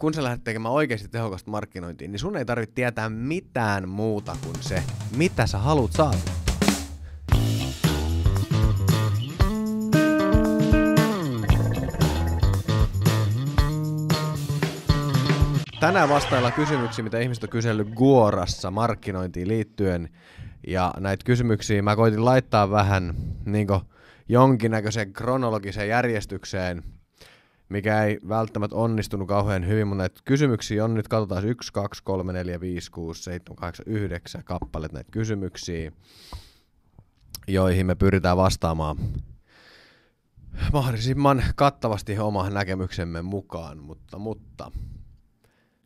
kun sä lähdet tekemään oikeasti tehokasta markkinointia, niin sun ei tarvitse tietää mitään muuta kuin se, mitä sä haluat saavuttaa. Tänään vastaillaan kysymyksiä, mitä ihmiset on kysellyt Guorassa markkinointiin liittyen. Ja näitä kysymyksiä mä koitin laittaa vähän jonkinnäköiseen kronologiseen järjestykseen, mikä ei välttämättä onnistunut kauhean hyvin. Mun näitä kysymyksiä on nyt, katsotaan 1, 2, 3, 4, 5, 6, 7, 8, 9 kappaleet näitä kysymyksiä, joihin me pyritään vastaamaan mahdollisimman kattavasti oman näkemyksemme mukaan, mutta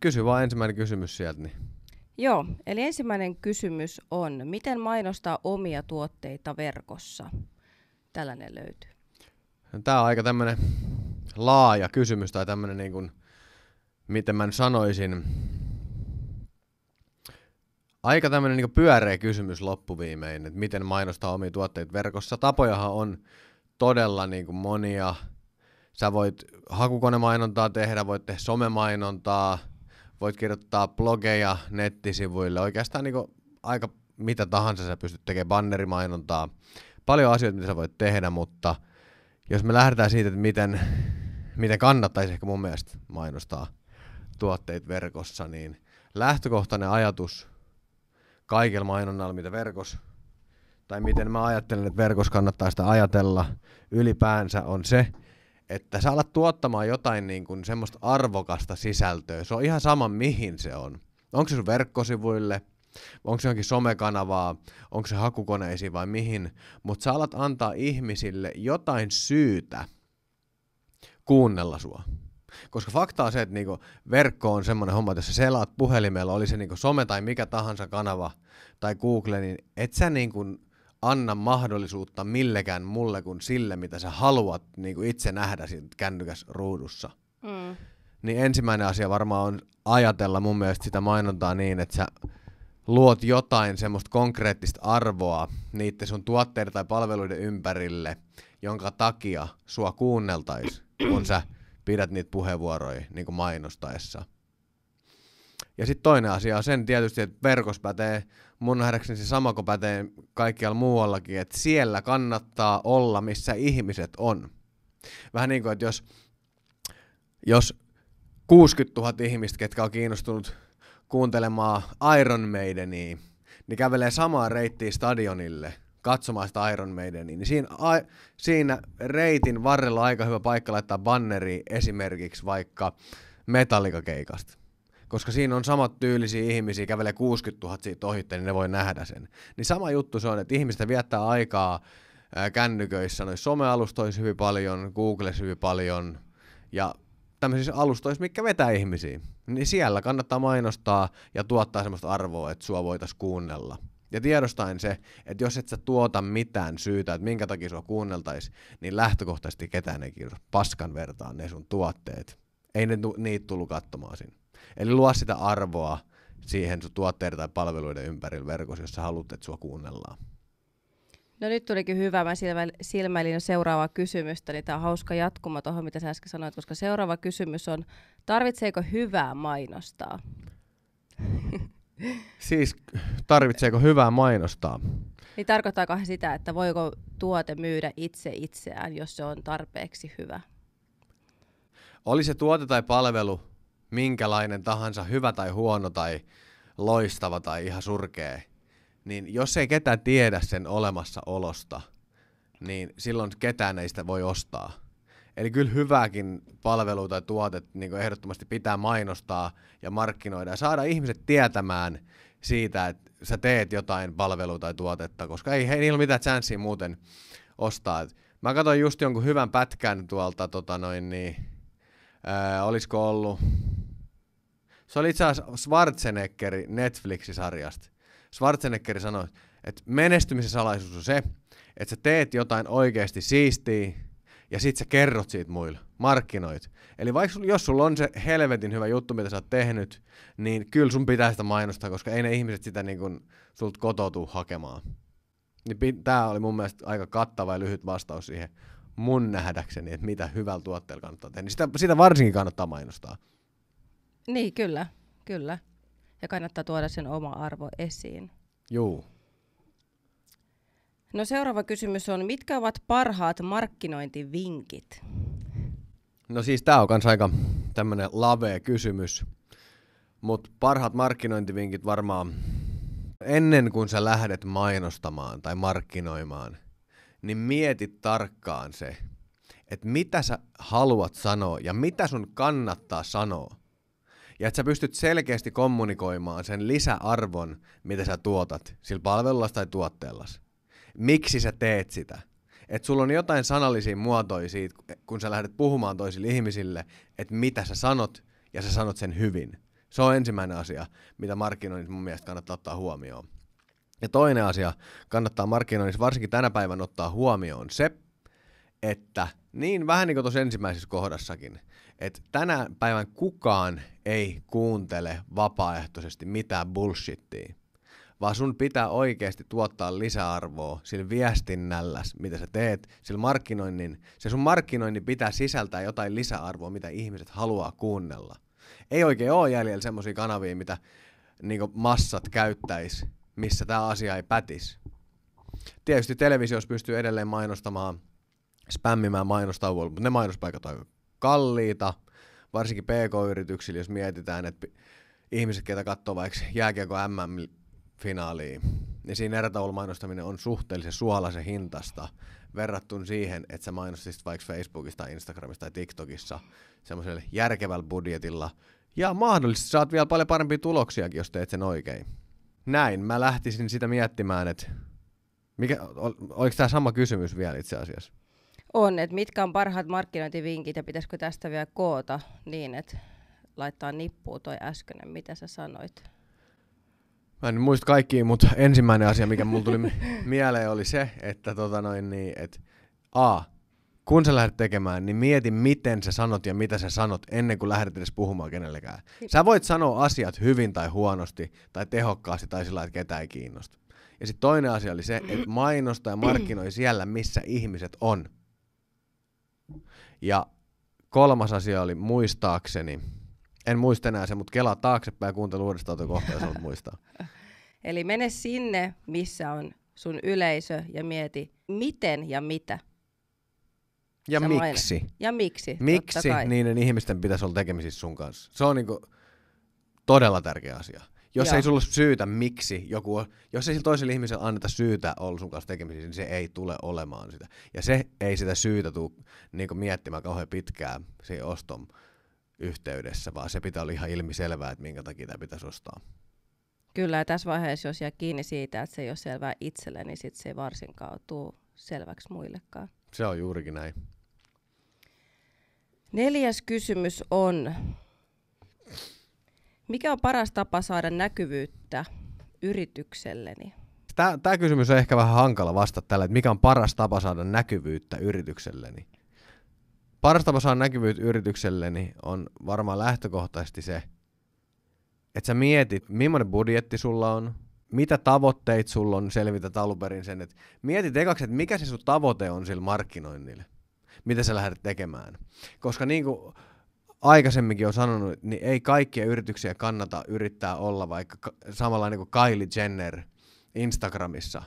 kysy vaan ensimmäinen kysymys sieltä. Niin. Joo, eli ensimmäinen kysymys on, miten mainostaa omia tuotteita verkossa? Tällainen löytyy. Tämä on aika tämmöinen laaja kysymys tai tämmöinen, niin kuin, miten mä sanoisin, aika tämmöinen niin pyöreä kysymys loppuviimein, että miten mainostaa omia tuotteita verkossa. Tapojahan on todella niin kuin monia. Sä voit hakukonemainontaa tehdä, voit tehdä somemainontaa, voit kirjoittaa blogeja nettisivuille, oikeastaan niin kuin aika mitä tahansa sä pystyt tekemään, bannerimainontaa. Paljon asioita, mitä sä voit tehdä, mutta jos me lähdetään siitä, että miten kannattaisi ehkä mun mielestä mainostaa tuotteita verkossa, niin lähtökohtainen ajatus kaikilla mainonnalla, mitä verkossa, tai miten mä ajattelen, että verkossa kannattaa sitä ajatella ylipäänsä, on se, että sä alat tuottamaan jotain niin kuin semmoista arvokasta sisältöä. Se on ihan sama, mihin se on. Onko se sun verkkosivuille, onko se johonkin somekanavaa, onko se hakukoneisiin vai mihin, mutta sä alat antaa ihmisille jotain syytä kuunnella sua. Koska fakta on se, että niinku verkko on semmoinen homma, että jos sä selaat puhelimella, oli se niinku some tai mikä tahansa kanava tai Google, niin et sä niinku anna mahdollisuutta millekään mulle kuin sille, mitä sä haluat niinku itse nähdä siinä kännykäs ruudussa. Niin ensimmäinen asia varmaan on ajatella mun mielestä sitä mainontaa niin, että sä luot jotain semmoista konkreettista arvoa niiden sun tuotteiden tai palveluiden ympärille, jonka takia sua kuunneltaisiin, kun sä pidät niitä puheenvuoroja niin kuin mainostaessa. Ja sitten toinen asia on sen tietysti, että verkossa pätee, mun nähdäkseni se sama kuin pätee kaikkialla muuallakin, että siellä kannattaa olla, missä ihmiset on. Vähän niin kuin, että jos 60 000 ihmistä, ketkä on kiinnostunut kuuntelemaan Iron Maidenia, niin kävelee samaa reittiä stadionille katsomaan sitä Iron Maidenia, niin siinä reitin varrella on aika hyvä paikka laittaa banneri esimerkiksi vaikka Metallica-keikasta. Koska siinä on samat tyylisiä ihmisiä, kävelee 60 000 siitä ohitte, niin ne voi nähdä sen. Niin sama juttu se on, että ihmiset viettää aikaa kännyköissä, noissa somealustoissa hyvin paljon, Googlessa hyvin paljon, ja tämmöisissä alustoissa, mitkä vetää ihmisiä, niin siellä kannattaa mainostaa ja tuottaa semmoista arvoa, että sua voitaisiin kuunnella. Ja tiedostaen se, että jos et sä tuota mitään syytä, että minkä takia sua kuunneltaisiin, niin lähtökohtaisesti ketään ei kiinnosta paskan vertaan ne sun tuotteet. Ei niitä tullut katsomaan sinne. Eli luo sitä arvoa siihen sun tuotteiden tai palveluiden ympärillä verkossa, jos sä haluat, että sua kuunnellaan. No nyt tulikin hyvä. Mä silmäilin jo seuraavaa kysymystä, niin tää on hauska jatkuma tuohon, mitä sä äsken sanoit, koska seuraava kysymys on, tarvitseeko hyvää mainostaa? Siis tarvitseeko hyvää mainostaa? Niin tarkoittaako sitä, että voiko tuote myydä itseään, jos se on tarpeeksi hyvä? Oli se tuote tai palvelu minkälainen tahansa, hyvä tai huono tai loistava tai ihan surkea, niin jos ei ketään tiedä sen olemassaolosta, niin silloin ketään ei sitä voi ostaa. Eli kyllä hyvääkin palvelua tai tuotet niin ehdottomasti pitää mainostaa ja markkinoida ja saada ihmiset tietämään siitä, että sä teet jotain palvelua tai tuotetta, koska ei niillä ole mitään chanssiä muuten ostaa. Mä katsoin just jonkun hyvän pätkän tuolta, olisiko ollut, se oli itse asiassa Schwarzenegger Netflix-sarjasta. Schwarzenegger sanoi, että menestymisen salaisuus on se, että sä teet jotain oikeasti siistiä ja sit sä kerrot siitä muille, markkinoit. Eli vaikka jos sulla on se helvetin hyvä juttu, mitä sä oot tehnyt, niin kyllä sun pitää sitä mainostaa, koska ei ne ihmiset sitä niin kuin sulta kotoutuu hakemaan. Niin tää oli mun mielestä aika kattava ja lyhyt vastaus siihen mun nähdäkseni, että mitä hyvällä tuotteella kannattaa tehdä. Niin sitä varsinkin kannattaa mainostaa. Niin, kyllä, kyllä. Ja kannattaa tuoda sen oma arvo esiin. Juu. No seuraava kysymys on, mitkä ovat parhaat markkinointivinkit? No siis tää on kans aika tämmönen lavea kysymys, mutta parhaat markkinointivinkit varmaan ennen kuin sä lähdet mainostamaan tai markkinoimaan, niin mieti tarkkaan se, että mitä sä haluat sanoa ja mitä sun kannattaa sanoa. Ja että sä pystyt selkeästi kommunikoimaan sen lisäarvon, mitä sä tuotat sillä palvelulla tai tuotteellasi. Miksi sä teet sitä? Että sulla on jotain sanallisia muotoja siitä, kun sä lähdet puhumaan toisille ihmisille, että mitä sä sanot ja sä sanot sen hyvin. Se on ensimmäinen asia, mitä markkinoinnissa mun mielestä kannattaa ottaa huomioon. Ja toinen asia kannattaa markkinoinnissa varsinkin tänä päivänä ottaa huomioon se, että niin vähän niin kuin tuossa ensimmäisessä kohdassakin, että tänä päivän kukaan ei kuuntele vapaaehtoisesti mitään bullshittia, vaan sun pitää oikeasti tuottaa lisäarvoa sillä viestinnällä, mitä sä teet, sillä sun markkinoinnin pitää sisältää jotain lisäarvoa, mitä ihmiset haluaa kuunnella. Ei oikein ole jäljellä semmosia kanavia, mitä niinku massat käyttäis, missä tää asia ei pätis. Tietysti televisiossa pystyy edelleen mainostamaan, spämmimään mainostauolla, mutta ne mainospaikat on aika kalliita, varsinkin PK-yrityksillä, jos mietitään, että ihmiset, ketä katsoo vaikka jääkiekko MM-finaalia, niin siinä erätaulumainostaminen on suhteellisen suolaisen hintasta verrattuna siihen, että sä mainostisit vaikka Facebookissa tai Instagramissa tai TikTokissa semmoisella järkevällä budjetilla, ja mahdollisesti saat vielä paljon parempia tuloksiakin, jos teet sen oikein. Näin, mä lähtisin sitä miettimään, että oliko tämä sama kysymys vielä itse asiassa? On, että mitkä on parhaat markkinointivinkit ja pitäisikö tästä vielä koota niin, että laittaa nippuun toi äskeinen, mitä sä sanoit. Mä en muista kaikkia, mutta ensimmäinen asia, mikä mulla tuli mieleen, oli se, että kun sä lähdet tekemään, niin mieti, miten sä sanot ja mitä sä sanot ennen kuin lähdet edes puhumaan kenellekään. Sä voit sanoa asiat hyvin tai huonosti tai tehokkaasti tai sillä, että ketään ei kiinnosta. Ja sitten toinen asia oli se, että mainosta ja markkinoi siellä, missä ihmiset on. Ja kolmas asia oli muistaakseni, en muista enää se, mutta kelaa taaksepäin ja kuuntele uudestaan tuo kohta, jos haluat muistaa. Eli mene sinne, missä on sun yleisö ja mieti, miten ja mitä. Ja miksi. Ja miksi. Miksi niiden ihmisten pitäisi olla tekemisissä sun kanssa. Se on niinku todella tärkeä asia. Jos ei sulla syytä, miksi jos ei sillä toiselle ihmiselle anneta syytä olla sun kanssa tekemisissä, niin se ei tule olemaan sitä. Ja se ei sitä syytä tule niinku miettimään kauhean pitkään siinä oston yhteydessä, vaan se pitää olla ihan ilmiselvää, että minkä takia tämä pitäisi ostaa. Kyllä, ja tässä vaiheessa, jos jää kiinni siitä, että se ei ole selvää itselle, niin sit se ei varsinkaan tule selväksi muillekaan. Se on juurikin näin. 4. kysymys on, mikä on paras tapa saada näkyvyyttä yritykselleni? Tämä kysymys on ehkä vähän hankala vastata tällä, että mikä on paras tapa saada näkyvyyttä yritykselleni. Paras tapa saada näkyvyyttä yritykselleni on varmaan lähtökohtaisesti se, että sä mietit, millainen budjetti sulla on, mitä tavoitteita sulla on, selvitä alun perin sen, että mietit ekaksi, että mikä se sun tavoite on sillä markkinoinnille, mitä sä lähdet tekemään. Koska niin kuin aikaisemminkin on sanonut, niin ei kaikkia yrityksiä kannata yrittää olla vaikka samanlainen kuin Kylie Jenner Instagramissa,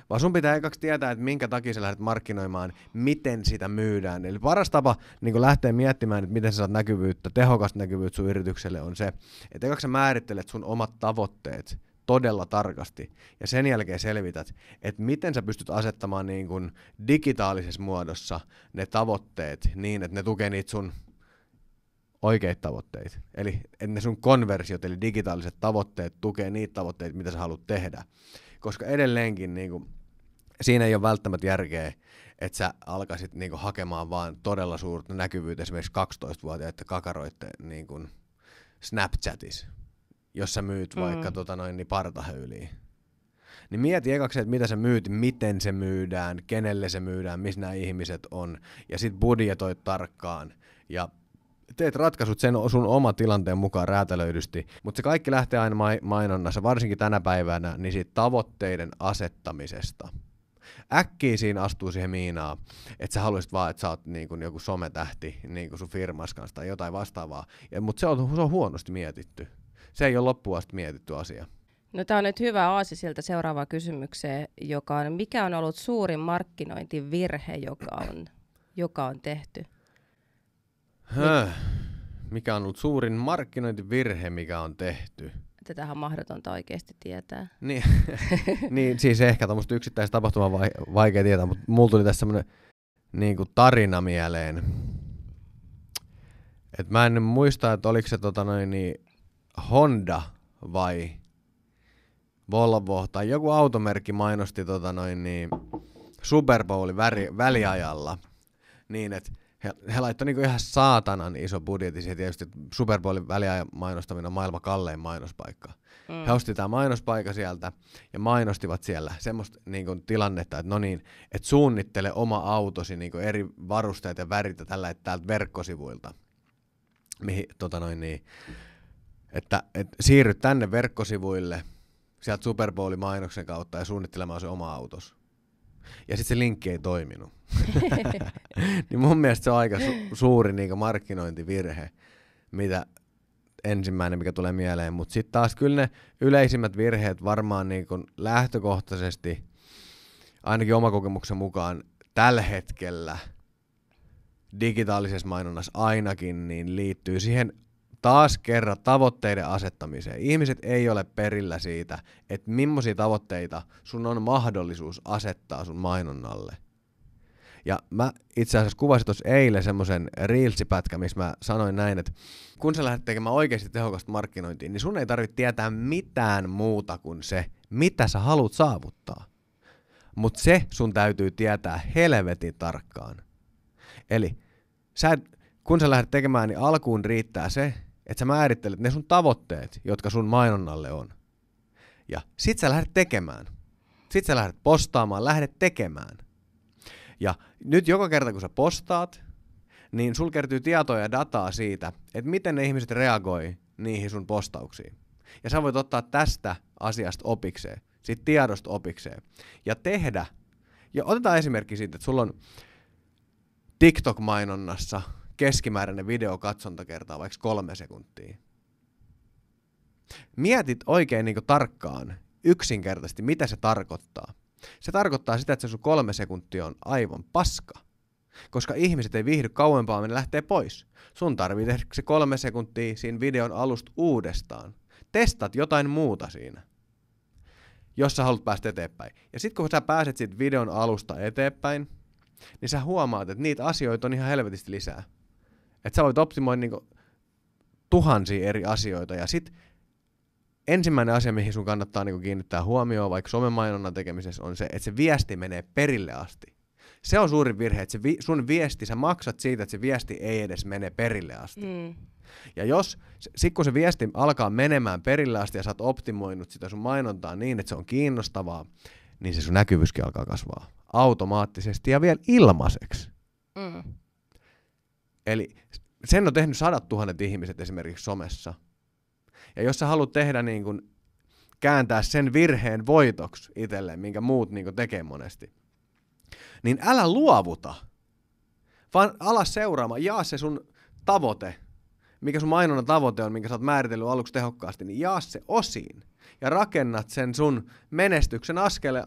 vaan sun pitää ekaksi tietää, että minkä takia sä lähdet markkinoimaan, miten sitä myydään. Eli paras tapa niin lähteä miettimään, että miten sä saat näkyvyyttä, tehokasta näkyvyyttä sun yritykselle on se, että ekaksi sä määrittelet sun omat tavoitteet todella tarkasti ja sen jälkeen selvität, että miten sä pystyt asettamaan niin kuin digitaalisessa muodossa ne tavoitteet niin, että ne tukee niitä sun oikeita tavoitteita. Eli että ne sun konversiot, eli digitaaliset tavoitteet tukee niitä tavoitteita, mitä sä haluat tehdä. Koska edelleenkin niin kuin, siinä ei ole välttämättä järkeä, että sä alkaisit niin kuin, hakemaan vaan todella suurta näkyvyyttä esimerkiksi 12-vuotiaita kakaroitte niin kuin Snapchatissa, jos sä myyt vaikka niin partahöyliä. Niin mieti ekaksi, että mitä sä myyt, miten se myydään, kenelle se myydään, missä nämä ihmiset on, ja sit budjetoit tarkkaan, ja teet ratkaisut sen sun oma tilanteen mukaan räätälöidysti, mutta se kaikki lähtee aina mainonnassa, varsinkin tänä päivänä, niin siitä tavoitteiden asettamisesta. äkkiä siinä astuu siihen miinaan, että sä haluaisit vaan, että sä oot niin kuin joku sometähti niin kuin sun firmas kanssa tai jotain vastaavaa. Mutta se on huonosti mietitty. Se ei ole loppuun asti mietitty asia. No tää on nyt hyvä aasi siltä seuraavaan kysymykseen, joka on, mikä on ollut suurin markkinointivirhe, joka on tehty? Mikä on ollut suurin markkinointivirhe, mikä on tehty? Tätähän on mahdotonta oikeasti tietää. Niin siis ehkä tuommoista yksittäistä tapahtumaa vaikea tietää, mutta mulla tuli tässä semmoinen niin kuin tarina mieleen. Et mä en muista, että oliko se Honda vai Volvo tai joku automerkki mainosti Super Bowlin väliajalla niin, että he laittoi niinku ihan saatanan iso budjetti siihen tietysti, että Super Bowlin väliajan mainostaminen on maailman kallein mainospaikka. He osti tämän mainospaikka sieltä ja mainostivat siellä semmoista niinku tilannetta, että no niin, että suunnittele oma autosi niinku eri varusteet ja värit ja täältä verkkosivuilta. Mihin, että siirry tänne verkkosivuille sieltä Super Bowlin mainoksen kautta ja suunnittelemaan se oma autos. Ja sitten se linkki ei toiminut. Niin mun mielestä se on aika suuri niinku markkinointivirhe, mitä ensimmäinen, mikä tulee mieleen. Mutta sitten taas kyllä ne yleisimmät virheet varmaan niinku lähtökohtaisesti, ainakin oma kokemuksen mukaan, tällä hetkellä digitaalisessa mainonnassa ainakin, niin liittyy siihen taas kerran tavoitteiden asettamiseen. Ihmiset ei ole perillä siitä, että millaisia tavoitteita sun on mahdollisuus asettaa sun mainonnalle. Ja mä itse asiassa kuvasin tuossa eilen semmoisen reelsipätkän, missä mä sanoin näin, että kun sä lähdet tekemään oikeasti tehokasta markkinointia, niin sun ei tarvitse tietää mitään muuta kuin se, mitä sä haluat saavuttaa. Mutta se sun täytyy tietää helvetin tarkkaan. Eli kun sä lähdet tekemään, niin alkuun riittää se, että sä määrittelet ne sun tavoitteet, jotka sun mainonnalle on. Ja sit sä lähdet tekemään. Sit sä lähdet postaamaan, lähdet tekemään. Ja nyt joka kerta kun sä postaat, niin sul kertyy tietoa ja dataa siitä, että miten ne ihmiset reagoi niihin sun postauksiin. Ja sä voit ottaa tästä asiasta opikseen, siitä tiedosta opikseen. Ja tehdä, ja otetaan esimerkki siitä, että sulla on TikTok-mainonnassa keskimääräinen videokatsontakerta vaikka 3 sekuntia. Mietit oikein niin kuin tarkkaan, yksinkertaisesti, mitä se tarkoittaa. Se tarkoittaa sitä, että se sun 3 sekuntia on aivan paska. Koska ihmiset ei viihdy kauempaa, ne lähtee pois. Sun tarvii tehdä se 3 sekuntia siinä videon alusta uudestaan. Testat jotain muuta siinä, jos sä haluat päästä eteenpäin. Ja sit kun sä pääset siitä videon alusta eteenpäin, niin sä huomaat, että niitä asioita on ihan helvetisti lisää. Että sä voit optimoida niinku tuhansia eri asioita. Ja sit ensimmäinen asia, mihin sun kannattaa niinku kiinnittää huomioon vaikka somemainonnan tekemisessä, on se, että se viesti menee perille asti. Se on suurin virhe, että sun viesti, sä maksat siitä, että se viesti ei edes mene perille asti. Ja sit kun se viesti alkaa menemään perille asti ja sä oot optimoinut sitä sun mainontaa niin, että se on kiinnostavaa, niin se sun näkyvyyskin alkaa kasvaa automaattisesti ja vielä ilmaiseksi. Eli sen on tehnyt 100 000 ihmiset esimerkiksi somessa. Ja jos sä haluat tehdä niin kun, kääntää sen virheen voitoksi itselleen, minkä muut niin kun tekee monesti, niin älä luovuta, vaan ala seuraamaan, jaa se sun tavoite, mikä sun mainonnan tavoite on, minkä sä oot määritellyt aluksi tehokkaasti, niin jaa se osiin. Ja rakennat sen sun menestyksen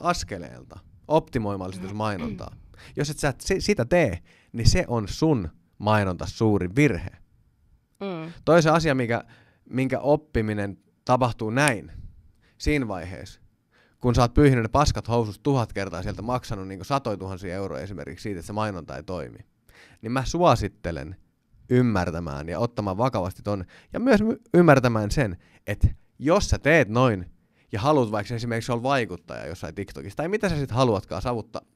askeleelta, optimoimalla sitä sun mainontaa. Jos et sä sitä tee, niin se on sun mainonta suuri virhe. Toisen asia, minkä oppiminen tapahtuu näin, siinä vaiheessa, kun sä oot pyyhinyt ne paskat housusta 1000 kertaa sieltä maksanut niin 100 000 euroa esimerkiksi siitä, että se mainonta ei toimi, niin mä suosittelen ymmärtämään ja ottamaan vakavasti ton, ja myös ymmärtämään sen, että jos sä teet noin, ja haluat vaikka esimerkiksi olla vaikuttaja jossain TikTokissa, tai mitä sä sitten haluatkaan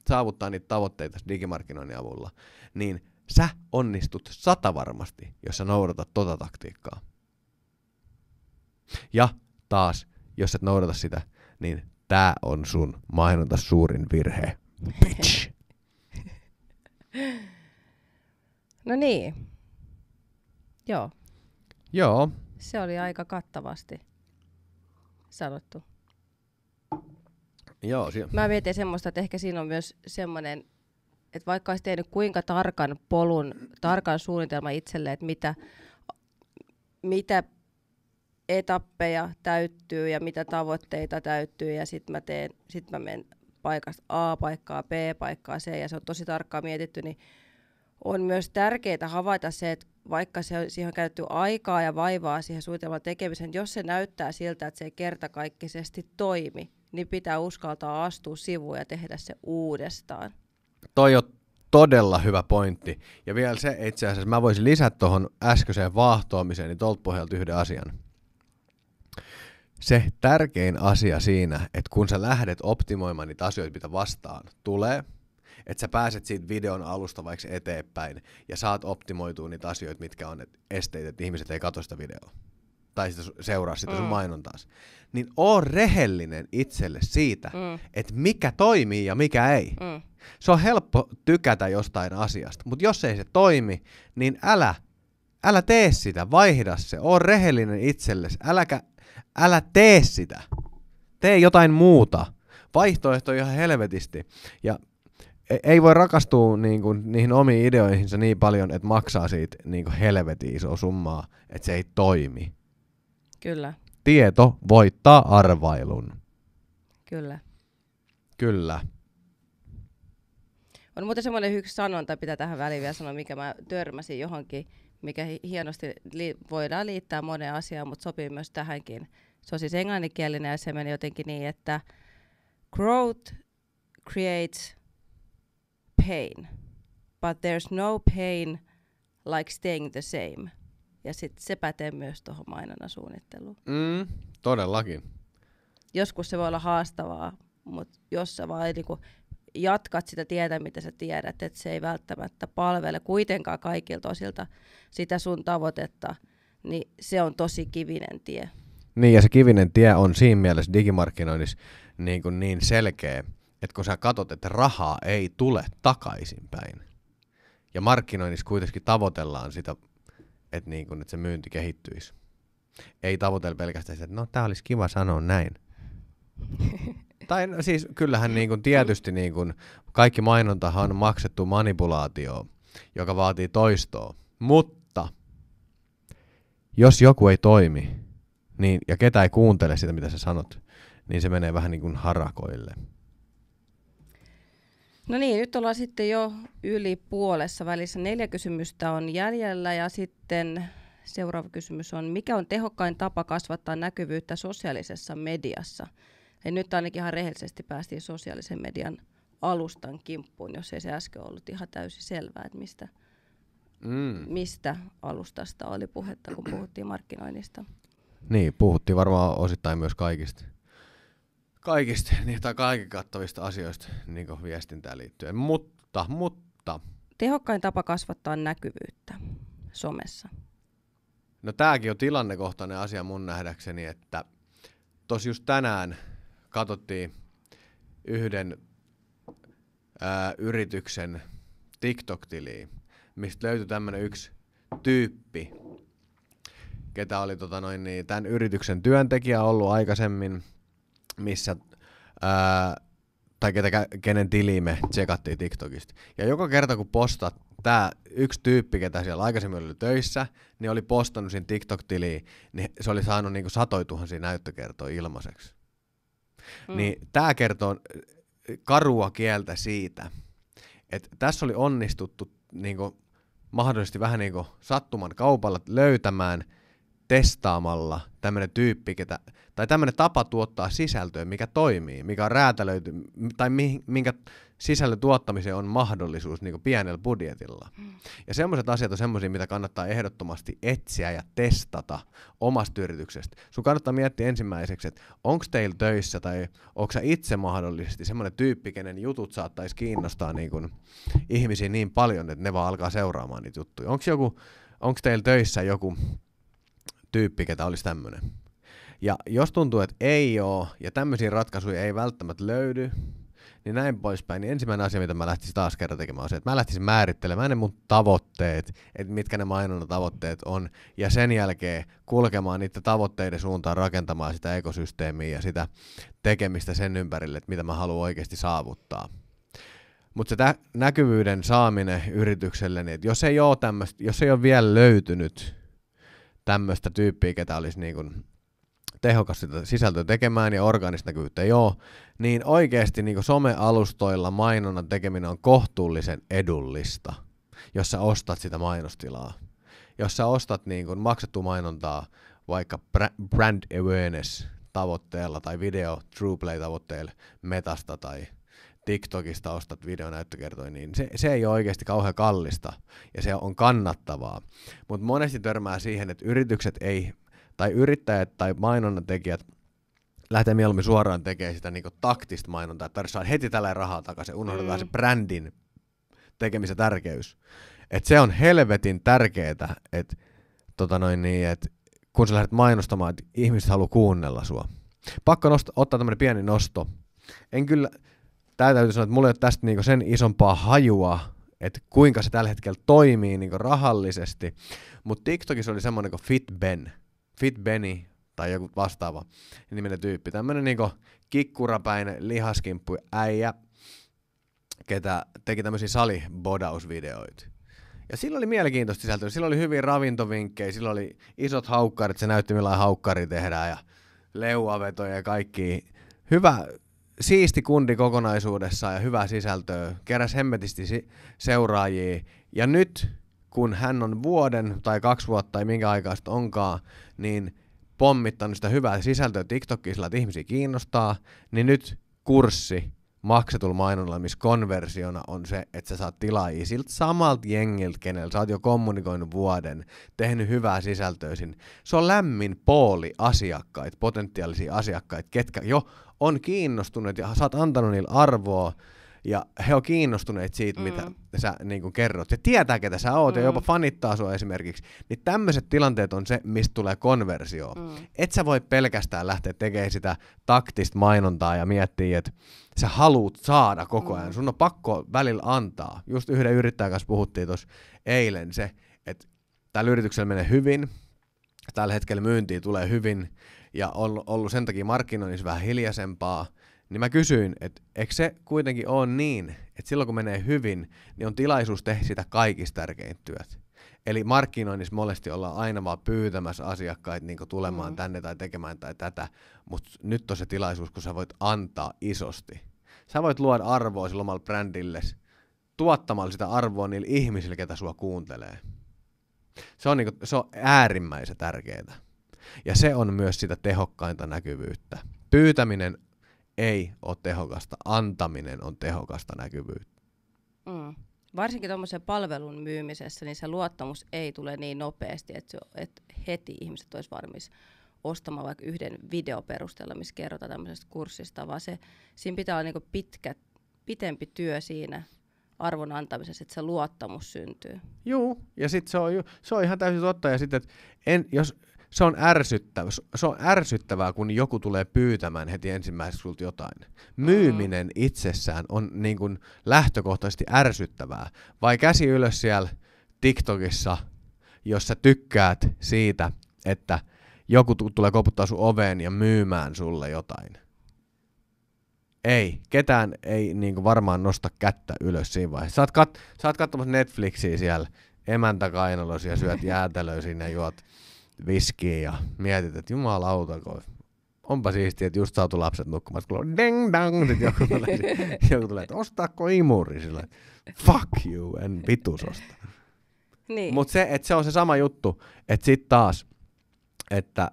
saavuttaa niitä tavoitteita digimarkkinoinnin avulla, niin sä onnistut 100 varmasti, jos sä noudatat tota taktiikkaa. Ja taas, jos et noudata sitä, niin tää on sun mainonta suurin virhe. Bitch. No niin. Joo. Joo. Se oli aika kattavasti sanottu. Joo, Mä mietin semmoista, että ehkä siinä on myös semmoinen, että vaikka olisi tehnyt kuinka tarkan polun, tarkan suunnitelman itselle, että mitä etappeja täyttyy ja mitä tavoitteita täyttyy, ja sit mä menen paikasta A paikkaa B paikkaa C, ja se on tosi tarkkaan mietitty, niin on myös tärkeää havaita se, että vaikka siihen on käytetty aikaa ja vaivaa siihen suunnitelman tekemiseen, jos se näyttää siltä, että se ei kertakaikkisesti toimi, niin pitää uskaltaa astua sivuun ja tehdä se uudestaan. Toi on todella hyvä pointti. Ja vielä se itse asiassa, mä voisin lisätä tuohon äskeiseen vaahtoamiseen, niin tuolta pohjalta yhden asian. Se tärkein asia siinä, että kun sä lähdet optimoimaan niitä asioita, mitä vastaan tulee, että sä pääset siitä videon alusta vaikka eteenpäin ja saat optimoitua niitä asioita, mitkä on esteitä, että ihmiset ei katso sitä videoa tai sitä seuraa sitä sun mainontaas, niin oo rehellinen itselle siitä, että mikä toimii ja mikä ei. Se on helppo tykätä jostain asiasta, mutta jos ei se toimi, niin älä tee sitä, vaihda se, oo rehellinen itsellesi, älä tee sitä, tee jotain muuta. Vaihtoehto on ihan helvetisti ja ei voi rakastua niihin omiin ideoihinsa niin paljon, että maksaa siitä helvetin isoa summaa, että se ei toimi. Kyllä. Tieto voittaa arvailun. Kyllä. Kyllä. On muuten semmoinen yksi sanonta, pitää tähän väliin vielä sanoa, mikä mä törmäsin johonkin, mikä hienosti voidaan liittää moneen asiaan, mutta sopii myös tähänkin. Se on siis englanninkielinen ja se meni jotenkin niin, että growth creates pain, but there's no pain like staying the same. Ja sitten se pätee myös tuohon mainonnan suunnitteluun. Todellakin. Joskus se voi olla haastavaa, mutta jos sä vaan niinku jatkat sitä tietä, mitä sä tiedät, että se ei välttämättä palvele kuitenkaan kaikilta osilta sitä sun tavoitetta, niin se on tosi kivinen tie. Niin, ja se kivinen tie on siinä mielessä digimarkkinoinnissa niin selkeä, että kun sä katot, että rahaa ei tule takaisinpäin, ja markkinoinnissa kuitenkin tavoitellaan sitä, että se myynti kehittyisi. Ei tavoitella pelkästään sitä, että no tää olisi kiva sanoa näin. Tai siis kyllähän tietysti kaikki mainontahan on maksettu manipulaatio, joka vaatii toistoa. Mutta jos joku ei toimi niin, ja ketä ei kuuntele sitä, mitä sä sanot, niin se menee vähän niin kuin harakoille. No niin, nyt ollaan sitten jo yli puolessa välissä. 4 kysymystä on jäljellä ja sitten seuraava kysymys on, mikä on tehokkain tapa kasvattaa näkyvyyttä sosiaalisessa mediassa? Eli nyt ainakin ihan rehellisesti päästiin sosiaalisen median alustan kimppuun, jos ei se äsken ollut ihan täysin selvää, että mistä alustasta oli puhetta, kun puhuttiin markkinoinnista. Niin, puhuttiin varmaan osittain myös kaikista tai kaiken kattavista asioista niin viestintään liittyen, mutta... Tehokkain tapa kasvattaa näkyvyyttä somessa. No tääkin on tilannekohtainen asia mun nähdäkseni, että tossa just tänään katsottiin yhden yrityksen TikTok-tiliä, mistä löytyi tämmönen yksi tyyppi, ketä oli tämän yrityksen työntekijä ollut aikaisemmin, missä, tai kenen tili me tsekattiin TikTokista. Ja joka kerta kun postat, tää yksi tyyppi, ketä siellä aikaisemmin oli töissä, niin oli postannut siinä TikTok-tiliin, niin se oli saanut 100,000 näyttökertoa ilmaiseksi. Niin tää kertoo karua kieltä siitä, että tässä oli onnistuttu mahdollisesti vähän sattuman kaupalla löytämään, testaamalla tämmöinen tyyppi, tai tämmöinen tapa tuottaa sisältöä, mikä toimii, mikä on räätälöity, tai minkä sisällön tuottamiseen on mahdollisuus pienellä budjetilla. Ja semmoiset asiat on semmoisia, mitä kannattaa ehdottomasti etsiä ja testata omasta yrityksestä. Sun kannattaa miettiä ensimmäiseksi, että onko teillä töissä, tai onko sä itse mahdollisesti semmoinen tyyppi, kenen jutut saattaisi kiinnostaa ihmisiä niin paljon, että ne vaan alkaa seuraamaan niitä juttuja. Onko teillä töissä joku tyyppi, ketä olisi tämmöinen. Ja jos tuntuu, että ei oo, ja tämmöisiä ratkaisuja ei välttämättä löydy, niin näin poispäin, niin ensimmäinen asia, mitä mä lähtisin taas kerran tekemään, on se, että mä lähtisin määrittelemään ne mun tavoitteet, että mitkä ne mainonnan tavoitteet on, ja sen jälkeen kulkemaan niiden tavoitteiden suuntaan, rakentamaan sitä ekosysteemiä ja sitä tekemistä sen ympärille, että mitä mä haluan oikeasti saavuttaa. Mutta se näkyvyyden saaminen yritykselle, niin jos ei ole vielä löytynyt tämmöistä tyyppiä, ketä olisi niin kuin tehokas sitä sisältöä tekemään ja orgaanista näkyvyyttä niin oikeasti niin kuin some-alustoilla mainonnan tekeminen on kohtuullisen edullista, jos sä ostat sitä mainostilaa. Jos sä ostat niin kuin maksettua mainontaa vaikka brand awareness tavoitteella tai video TruePlay tavoitteella Metasta tai TikTokista ostat videonäyttökertoja, niin se ei ole oikeasti kauhean kallista ja se on kannattavaa. Mutta monesti törmää siihen, että yrittäjät tai mainonnan tekijät lähtee mieluummin suoraan tekemään sitä niinku taktista mainontaa, että tarvitsee heti tällä rahaa takaisin, unohdetaan se brändin tekemisen tärkeys. Et se on helvetin tärkeetä, että kun sä lähdet mainostamaan, että ihmiset haluaa kuunnella sua. Pakko ottaa tämmöinen pieni nosto. Täytyy sanoa, että mulla ei ole tästä niinku sen isompaa hajua, että kuinka se tällä hetkellä toimii niinku rahallisesti, mutta TikTokissa oli semmoinen kuin FitBenny tai joku vastaava niminen tyyppi, tämmöinen niinku kikkurapäinen lihaskimppu äijä, ketä teki tämmöisiä salibodausvideoita. Ja sillä oli mielenkiintoista sisältöä, sillä oli hyviä ravintovinkkejä, sillä oli isot haukkarit, se näytti millainen haukkari tehdään ja leuavetoja ja kaikki. Hyvä, siisti kundi kokonaisuudessaan ja hyvää sisältöä, keräsi hemmetisti seuraajia. Ja nyt, kun hän on vuoden tai 2 vuotta tai minkä aikaa sitten onkaan, niin pommittanut sitä hyvää sisältöä TikTokissa sillä, että ihmisiä kiinnostaa, niin nyt kurssi maksetulla mainonnalla, missä konversiona on se, että sä saat tilaajia siltä samalta jengiltä, kenellä sä oot jo kommunikoinut vuoden, tehnyt hyvää sisältöä sinne. Se on lämmin pooli asiakkaita, potentiaalisia asiakkaita, ketkä jo on kiinnostuneet ja sä oot antanut niille arvoa ja he on kiinnostuneet siitä, mitä sä niin kuin kerrot. Ja tietää, ketä sä oot ja jopa fanittaa sua esimerkiksi. Niin tämmöiset tilanteet on se, mistä tulee konversio. Et sä voi pelkästään lähteä tekemään sitä taktista mainontaa ja miettiä, että sä haluut saada koko ajan. Sun on pakko välillä antaa. Just yhden yrittäjän kanssa puhuttiin tuossa eilen se, että tällä yrityksellä menee hyvin, tällä hetkellä myyntiä tulee hyvin ja on ollut sen takia markkinoinnissa vähän hiljaisempaa. Niin mä kysyin, että eikö se kuitenkin ole niin, että silloin kun menee hyvin, niin on tilaisuus tehdä sitä kaikista tärkeintä työt. Eli markkinoinnissa monesti ollaan aina vaan pyytämässä asiakkaita niin tulemaan tänne tai tekemään tai tätä, mutta nyt on se tilaisuus, kun sä voit antaa isosti. Sä voit luoda arvoa sillä omalla brändilles, tuottamalla sitä arvoa niille ihmisille, ketä sua kuuntelee. Se on äärimmäisen tärkeää. Ja se on myös sitä tehokkainta näkyvyyttä. Pyytäminen ei ole tehokasta, antaminen on tehokasta näkyvyyttä. Varsinkin tuommoisen palvelun myymisessä, niin se luottamus ei tule niin nopeasti, että heti ihmiset olisi valmis ostamaan vaikka yhden videoperusteella, missä kerrotaan tämmöisestä kurssista, vaan siinä pitää olla niinku pitempi työ siinä arvon antamisessa, että se luottamus syntyy. Joo, ja sitten se on ihan täysin totta, ja sitten, jos se on ärsyttävää, kun joku tulee pyytämään heti ensimmäiseksi sulta jotain. Myyminen itsessään on niin kuin lähtökohtaisesti ärsyttävää. Vai käsi ylös siellä TikTokissa, jos sä tykkäät siitä, että joku tulee koputtaa sun oveen ja myymään sulle jotain. Ei, ketään ei niin kuin varmaan nosta kättä ylös siinä vaiheessa. Sä oot katsomassa Netflixiä siellä emäntäkainalossa ja syöt jäätelöä sinne ja juot viskiä ja mietit, että jumalauta, onpa siistiä, että just saatu lapset nukkumaan, kun ding dang, sitten joku tulee, että ostaako imuri, sillä fuck you, en vitus osta. Niin. Mutta se on se sama juttu, että sit taas, että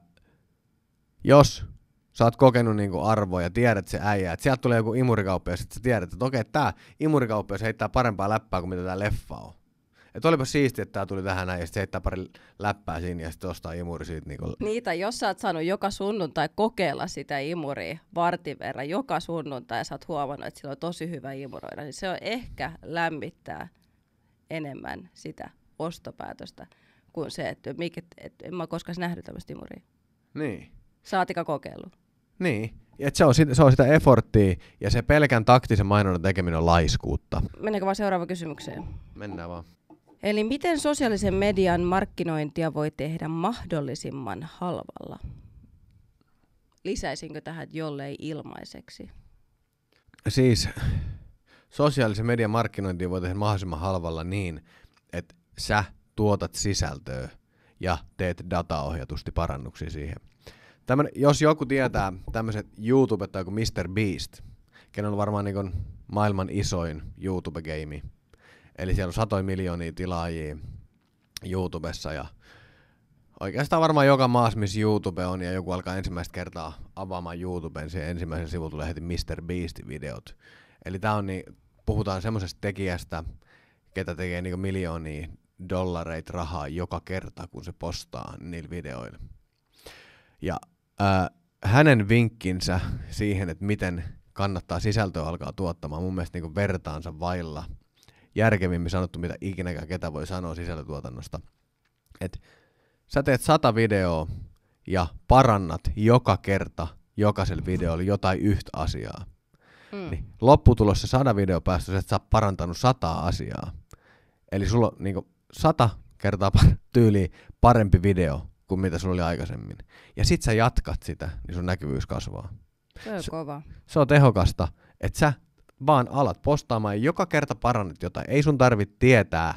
jos sä oot kokenut niinku arvoa ja tiedät se äijä, että sieltä tulee joku imurikauppa ja sit sä tiedät, että okei, tää imurikauppa heittää parempaa läppää kuin mitä tää leffa on. Että olipa siistiä, että tää tuli tähän näin ja sitten heittää pari läppää siinä ja sitten ostaa imuri siitä. Niitä, jos sä oot saanut joka sunnuntai kokeilla sitä imuria vartin verran joka sunnuntai ja sä oot huomannut, että sillä on tosi hyvä imuroida, niin se on ehkä lämmittää enemmän sitä ostopäätöstä kuin se, että en mä koskaan nähnyt tämmöistä imuria. Niin. Saatika kokeilu. Niin. Et se on sitä efforttia, ja se pelkän taktisen mainonnan tekeminen on laiskuutta. Mennäänkö vaan seuraavaan kysymykseen? Mennään vaan. Eli miten sosiaalisen median markkinointia voi tehdä mahdollisimman halvalla? Lisäisinkö tähän jollei ilmaiseksi? Siis sosiaalisen median markkinointia voi tehdä mahdollisimman halvalla niin, että sä tuotat sisältöä ja teet dataohjatusti parannuksia siihen. Jos joku tietää tämmöiset YouTubet tai joku Mr. Beast, kenellä on varmaan niin maailman isoin YouTube-game, eli siellä on 100 miljoonia tilaajia YouTubessa ja oikeastaan varmaan joka maassa, missä YouTube on ja joku alkaa ensimmäistä kertaa avaamaan YouTuben, siihen ensimmäisen sivun tulee heti Mr. Beastin videot. Eli tää on puhutaan semmoisesta tekijästä, ketä tekee niin miljoonia dollareita rahaa joka kerta, kun se postaa niillä videoilla. Ja hänen vinkkinsä siihen, että miten kannattaa sisältöä alkaa tuottamaan, mun mielestä niin vertaansa vailla järkevimmin sanottu, mitä ikinäkään ketä voi sanoa sisältötuotannosta. Et sä teet 100 videoa ja parannat joka kerta jokaisella videolla jotain yhtä asiaa. Niin lopputulos se 100 videopäästössä, että sä oot parantanut 100 asiaa. Eli sulla on 100 kertaa tyyliin parempi video kuin mitä sulla oli aikaisemmin. Ja sit sä jatkat sitä, niin sun näkyvyys kasvaa. Se on kova. Se on tehokasta, että sä vaan alat postaamaan ja joka kerta parannat jotain. Ei sun tarvitse tietää,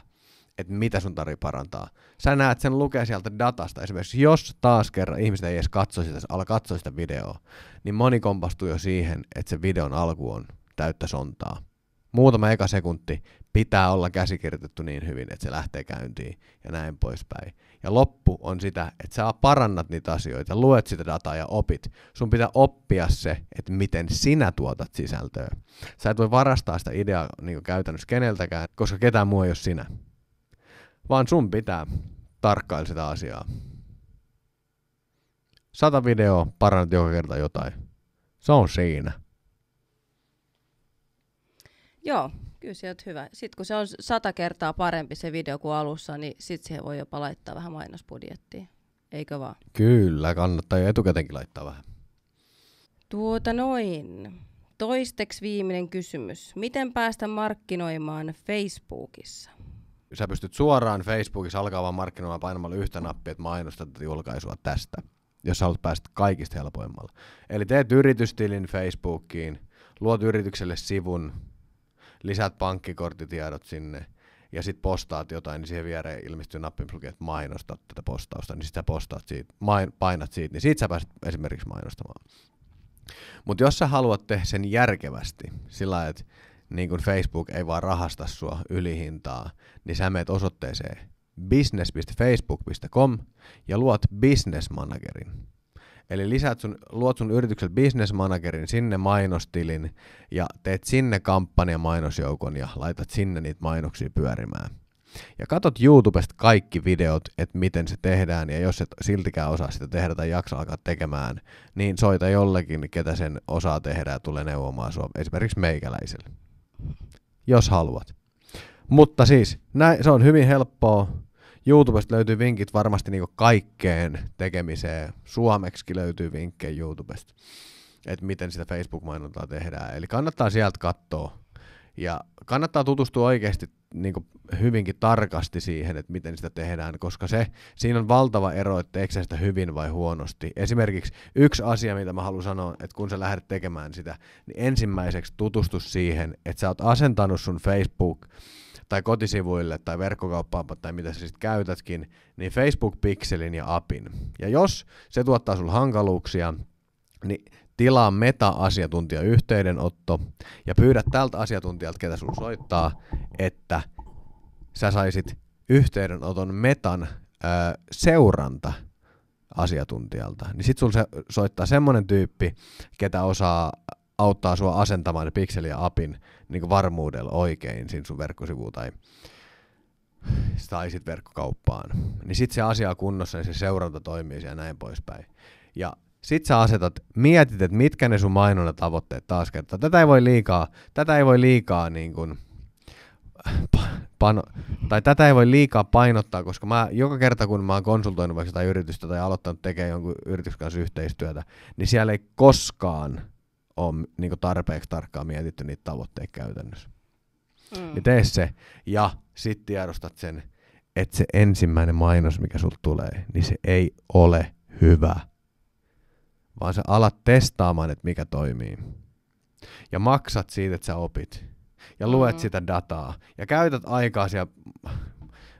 että mitä sun tarvitsee parantaa. Sä näet sen lukea sieltä datasta. Esimerkiksi jos taas kerran ihmiset ei edes katso sitä videoa, niin moni kompastuu jo siihen, että se videon alku on täyttä sontaa. Muutama eka sekunti pitää olla käsikirjoitettu niin hyvin, että se lähtee käyntiin ja näin poispäin. Ja loppu on sitä, että sä parannat niitä asioita, luet sitä dataa ja opit. Sun pitää oppia se, että miten sinä tuotat sisältöä. Sä et voi varastaa sitä ideaa käytännössä keneltäkään, koska ketään muu ei ole sinä. Vaan sun pitää tarkkailla sitä asiaa. 100 videoa, parannat joka kerta jotain. Se on siinä. Joo, kyllä se on hyvä. Sitten kun se on 100 kertaa parempi se video kuin alussa, niin sitten siihen voi jopa laittaa vähän mainosbudjettia. Eikö vaan? Kyllä, kannattaa jo etukäteenkin laittaa vähän. Toisteksi viimeinen kysymys. Miten päästä markkinoimaan Facebookissa? Sä pystyt suoraan Facebookissa alkaa vaan markkinoimaan painamalla yhtä nappia, että mainostat julkaisua tästä, jos sä haluat päästä kaikista helpoimmalla. Eli teet yritystilin Facebookiin, luot yritykselle sivun, lisäät pankkikorttitiedot sinne ja sit postaat jotain, niin siihen viereen ilmestyy nappi, että mainostat tätä postausta, niin sit sä postaat siitä, painat siitä, niin siitä sä pääset esimerkiksi mainostamaan. Mutta jos sä haluat tehdä sen järkevästi, sillä että niin kun Facebook ei vaan rahasta sua ylihintaa, niin sä meet osoitteeseen business.facebook.com ja luot business managerin. Eli luot sun yritykselle business managerin, sinne mainostilin ja teet sinne kampanjan mainosjoukon ja laitat sinne niitä mainoksia pyörimään. Ja katot YouTubesta kaikki videot, että miten se tehdään, ja jos et siltikään osaa sitä tehdä tai jaksa alkaa tekemään, niin soita jollekin, ketä sen osaa tehdä ja tulee neuvomaan sua, esimerkiksi meikäläiselle, jos haluat. Mutta siis, se on hyvin helppoa. YouTubesta löytyy vinkit varmasti niinku kaikkeen tekemiseen. Suomeksikin löytyy vinkkejä YouTubesta, että miten sitä Facebook-mainontaa tehdään. Eli kannattaa sieltä katsoa. Ja kannattaa tutustua oikeasti niin hyvinkin tarkasti siihen, että miten sitä tehdään, koska siinä on valtava ero, että teekö sä sitä hyvin vai huonosti. Esimerkiksi yksi asia, mitä mä haluan sanoa, että kun sä lähdet tekemään sitä, niin ensimmäiseksi tutustu siihen, että sä oot asentanut sun Facebook- tai kotisivuille tai verkkokauppaan tai mitä sä sitten käytätkin, niin Facebook-pikselin ja appin. Ja jos se tuottaa sulle hankaluuksia, niin tilaa meta-asiantuntijayhteydenotto ja pyydä tältä asiantuntijalta, ketä sulla soittaa, että sä saisit yhteydenoton metan seuranta asiantuntijalta. Niin sit sulla soittaa semmonen tyyppi, ketä osaa auttaa sua asentamaan ne pikseli ja appin niin varmuudella oikein siinä sun verkkosivuun tai sit verkkokauppaan. Niin sit se asia on kunnossa, niin se seuranta toimii ja näin poispäin. Ja sit sä mietit, että mitkä ne sun mainonnan tavoitteet taas kertaa. Tätä ei voi liikaa niin kuin tai tätä ei voi liikaa painottaa, koska mä joka kerta kun mä oon konsultoinut vaikka jotain yritystä tai aloittanut tekemään jonkun yrityksen kanssa yhteistyötä, niin siellä ei koskaan ole niin tarpeeksi tarkkaan mietitty niitä tavoitteita käytännössä. Niin tee se ja sit tiedostat sen, että se ensimmäinen mainos, mikä sulta tulee, niin se ei ole hyvä. Vaan sä alat testaamaan, että mikä toimii. Ja maksat siitä, että sä opit. Ja luet sitä dataa. Ja käytät aikaa siellä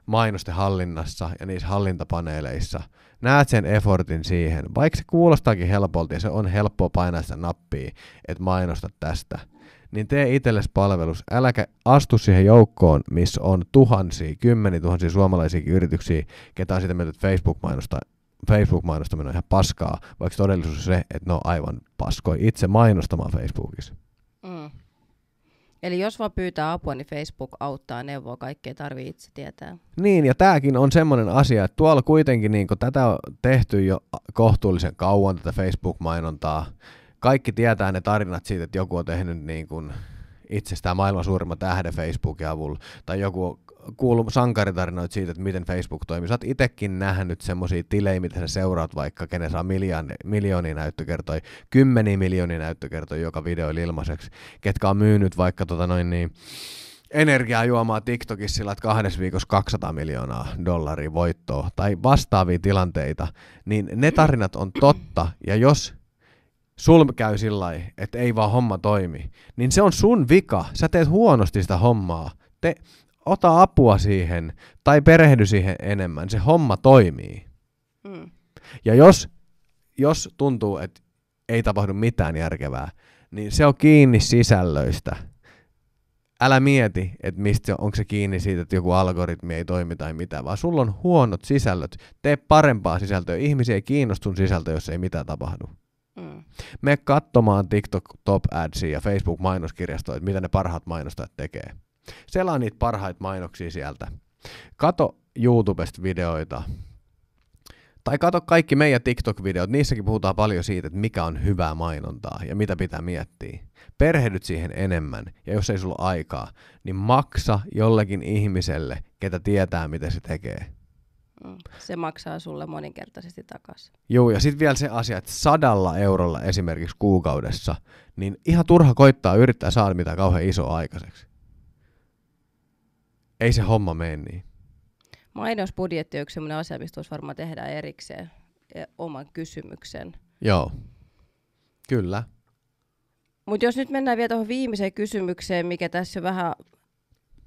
mainosten hallinnassa ja niissä hallintapaneeleissa. Näet sen effortin siihen. Vaikka se kuulostaakin helpolta ja se on helppoa painaa sitä nappia, että mainosta tästä. Niin tee itsellesi palvelus. Äläkä astu siihen joukkoon, missä on kymmeniä tuhansia suomalaisiakin yrityksiä, ketä on sitä mieltä, että Facebook-mainostaminen on ihan paskaa, vaikka todellisuus on se, että ne on aivan paskoi itse mainostamaan Facebookissa. Eli jos vaan pyytää apua, niin Facebook auttaa, neuvoo, kaikkea tarvii itse tietää. Niin, ja tämäkin on semmoinen asia, että tuolla kuitenkin, niin tätä on tehty jo kohtuullisen kauan, tätä Facebook-mainontaa. Kaikki tietää ne tarinat siitä, että joku on tehnyt niin kuin itsestään maailman suurimman tähden Facebookin avulla, tai joku kuullut sankaritarinoita siitä, että miten Facebook toimii. Sä oot itekin nähnyt semmosia tilejä, mitä sä seuraat vaikka, kenen saa miljoonia näyttökertoja, 10 miljoonia näyttökertoja joka video ilmaiseksi, ketkä on myynyt vaikka energiajuomaa TikTokissa sillä, että 2 viikossa $200 miljoonaa voittoa, tai vastaavia tilanteita, niin ne tarinat on totta, ja jos sul käy sillä lailla, että ei vaan homma toimi, niin se on sun vika, sä teet huonosti sitä hommaa, ota apua siihen tai perehdy siihen enemmän. Se homma toimii. Ja jos tuntuu, että ei tapahdu mitään järkevää, niin se on kiinni sisällöistä. Älä mieti, että onko se kiinni siitä, että joku algoritmi ei toimi tai mitään, vaan sulla on huonot sisällöt. Tee parempaa sisältöä. Ihmisiä ei kiinnostu sun sisältö, jos ei mitään tapahdu. Mene katsomaan TikTok Top Adsia ja Facebook mainoskirjastoa, että mitä ne parhaat mainostajat tekee. Selaa niitä parhaita mainoksia sieltä. Kato YouTubesta videoita. Tai kato kaikki meidän TikTok-videot. Niissäkin puhutaan paljon siitä, että mikä on hyvää mainontaa ja mitä pitää miettiä. Perehdyt siihen enemmän. Ja jos ei sulla ole aikaa, niin maksa jollekin ihmiselle, ketä tietää, mitä se tekee. Se maksaa sulle moninkertaisesti takaisin. Joo, ja sitten vielä se asia, että 100 eurolla esimerkiksi kuukaudessa, niin ihan turha koittaa yrittää saada mitään kauhean isoa aikaiseksi. Ei se homma mene niin. Mainosbudjetti on yksi sellainen asia, mistä tuossa varmaan tehdään erikseen oman kysymyksen. Joo, kyllä. Mutta jos nyt mennään vielä tuohon viimeiseen kysymykseen, mikä tässä vähän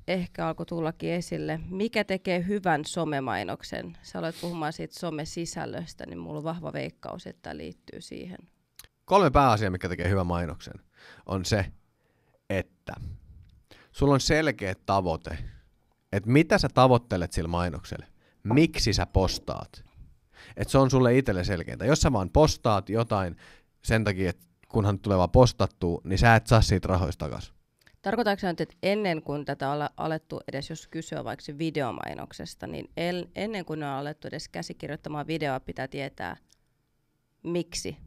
ehkä alkoi tullakin esille. Mikä tekee hyvän somemainoksen? Sä aloit puhumaan siitä somesisällöstä, niin mulla on vahva veikkaus, että tämä liittyy siihen. 3 pääasiaa, mikä tekee hyvän mainoksen, on se, että sulla on selkeä tavoite, että mitä sä tavoittelet sillä mainoksella, miksi sä postaat. Että se on sulle itselle selkeintä. Jos sä vaan postaat jotain sen takia, että kunhan tulee vaan postattua, niin sä et saa siitä rahoista takaisin. Tarkoitatko sä nyt, että ennen kuin tätä on alettu edes, jos kysyä vaikka videomainoksesta, niin ennen kuin on alettu edes käsikirjoittamaan videoa, pitää tietää, miksi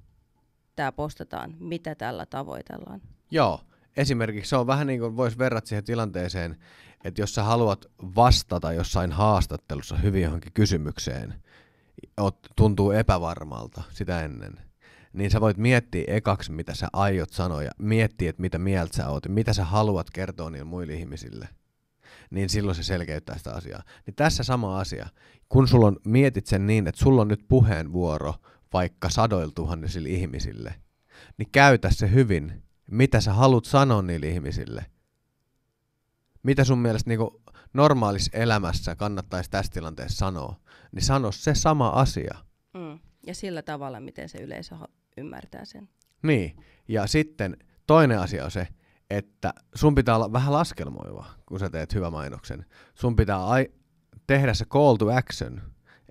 tämä postataan, mitä tällä tavoitellaan? Joo. Esimerkiksi se on vähän niin kuin voisi verrata siihen tilanteeseen, että jos sä haluat vastata jossain haastattelussa hyvin johonkin kysymykseen, tuntuu epävarmalta sitä ennen, niin sä voit miettiä ekaksi, mitä sä aiot sanoa ja miettiä, että mitä mieltä sä oot ja mitä sä haluat kertoa niille muille ihmisille. Niin silloin se selkeyttää sitä asiaa. Niin tässä sama asia. Kun sulla on, mietit sen niin, että sulla on nyt puheenvuoro vaikka 100,000 ihmisille, niin käytä se hyvin. Mitä sä haluat sanoa niille ihmisille? Mitä sun mielestä niin normaalissa elämässä kannattaisi tässä tilanteessa sanoa? Niin sano se sama asia. Ja sillä tavalla, miten se yleisö ymmärtää sen. Niin, ja sitten toinen asia on se, että sun pitää olla vähän laskelmoiva, kun sä teet hyvän mainoksen. Sun pitää tehdä se call to action,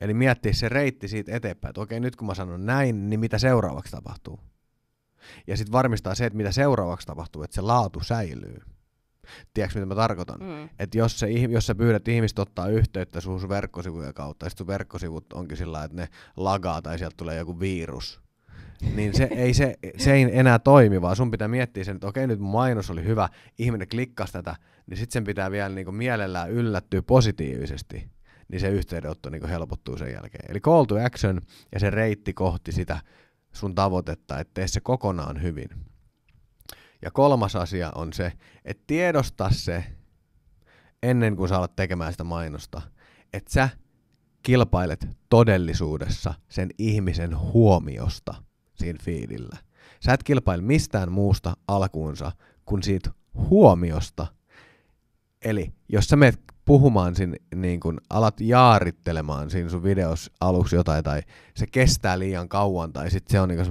eli miettiä se reitti siitä eteenpäin, että okei, nyt kun mä sanon näin, niin mitä seuraavaksi tapahtuu? Ja sitten varmistaa se, että mitä seuraavaksi tapahtuu, että se laatu säilyy. Tiedätkö, mitä mä tarkoitan? Että jos sä pyydät ihmistä ottaa yhteyttä sun verkkosivujen kautta, ja sit sun verkkosivut onkin sillä, että ne lagaa tai sieltä tulee joku virus, niin se ei enää toimi, vaan sun pitää miettiä sen, että okei, nyt mun mainos oli hyvä, ihminen klikkasi tätä, niin sitten sen pitää vielä niin kuin mielellään yllättyä positiivisesti, niin se yhteydenotto niin kuin helpottuu sen jälkeen. Eli call to action ja se reitti kohti sitä sun tavoitetta, että tee se kokonaan hyvin. Ja kolmas asia on se, että tiedosta se ennen kuin sä alat tekemään sitä mainosta, että sä kilpailet todellisuudessa sen ihmisen huomiosta siinä feedillä. Sä et kilpaile mistään muusta alkuunsa kuin siitä huomiosta. Eli jos sä menet puhumaan siinä, niin kun alat jaarittelemaan siinä sun videos aluksi jotain, tai se kestää liian kauan, tai sit se on niinku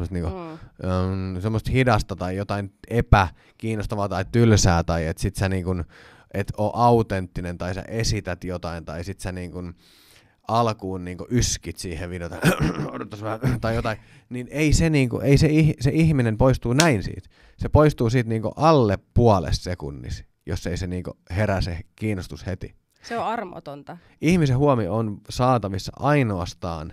semmoista hidasta, tai jotain epäkiinnostavaa tai tylsää, tai et sit sä niinku, et oo autenttinen, tai sä esität jotain, tai sit sä niinku alkuun niinku yskit siihen videota, tai jotain, niin se ihminen poistuu näin siitä. Se poistuu siitä niinku alle puolessa sekunnissa, jos ei se niinku herää se kiinnostus heti. Se on armotonta. Ihmisen huomio on saatavissa ainoastaan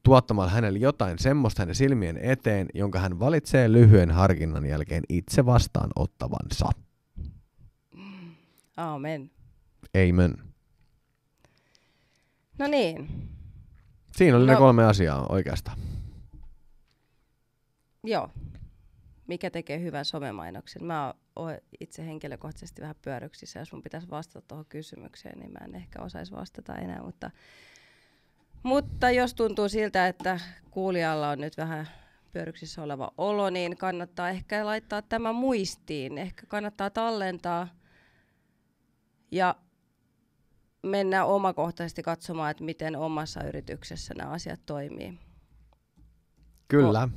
tuottamalla hänelle jotain semmoista hänen silmien eteen, jonka hän valitsee lyhyen harkinnan jälkeen itse vastaanottavansa. Amen. Amen. No niin. Siinä oli ne 3 asiaa oikeastaan. Joo. Mikä tekee hyvän somemainoksen? Mä oon itse henkilökohtaisesti vähän pyörryksissä, jos mun pitäisi vastata tuohon kysymykseen, niin mä en ehkä osaisi vastata enää. Mutta jos tuntuu siltä, että kuulijalla on nyt vähän pyörryksissä oleva olo, niin kannattaa ehkä laittaa tämä muistiin. Ehkä kannattaa tallentaa ja mennä omakohtaisesti katsomaan, että miten omassa yrityksessä nämä asiat toimii. Kyllä.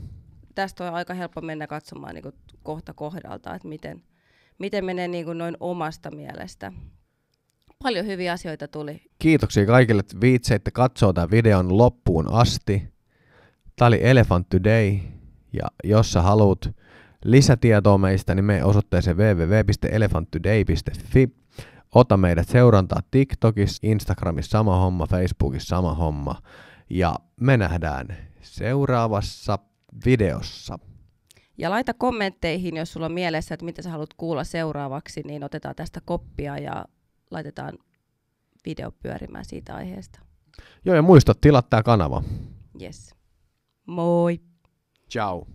Tästä on aika helppo mennä katsomaan niin kuin kohta kohdalta, että miten menee niin kuin noin omasta mielestä. Paljon hyviä asioita tuli. Kiitoksia kaikille, että viitseitte katsoa tämän videon loppuun asti. Tämä oli Elephant Today, ja jos sä haluat lisätietoa meistä, niin mene osoitteeseen www.elephanttoday.fi. Ota meidät seurantaa TikTokissa, Instagramissa sama homma, Facebookissa sama homma. Ja me nähdään seuraavassa videossa. Ja laita kommentteihin, jos sulla on mielessä, että mitä sä haluat kuulla seuraavaksi, niin otetaan tästä koppia ja laitetaan video pyörimään siitä aiheesta. Joo, ja muista, tilaa tää kanava. Yes. Moi! Ciao!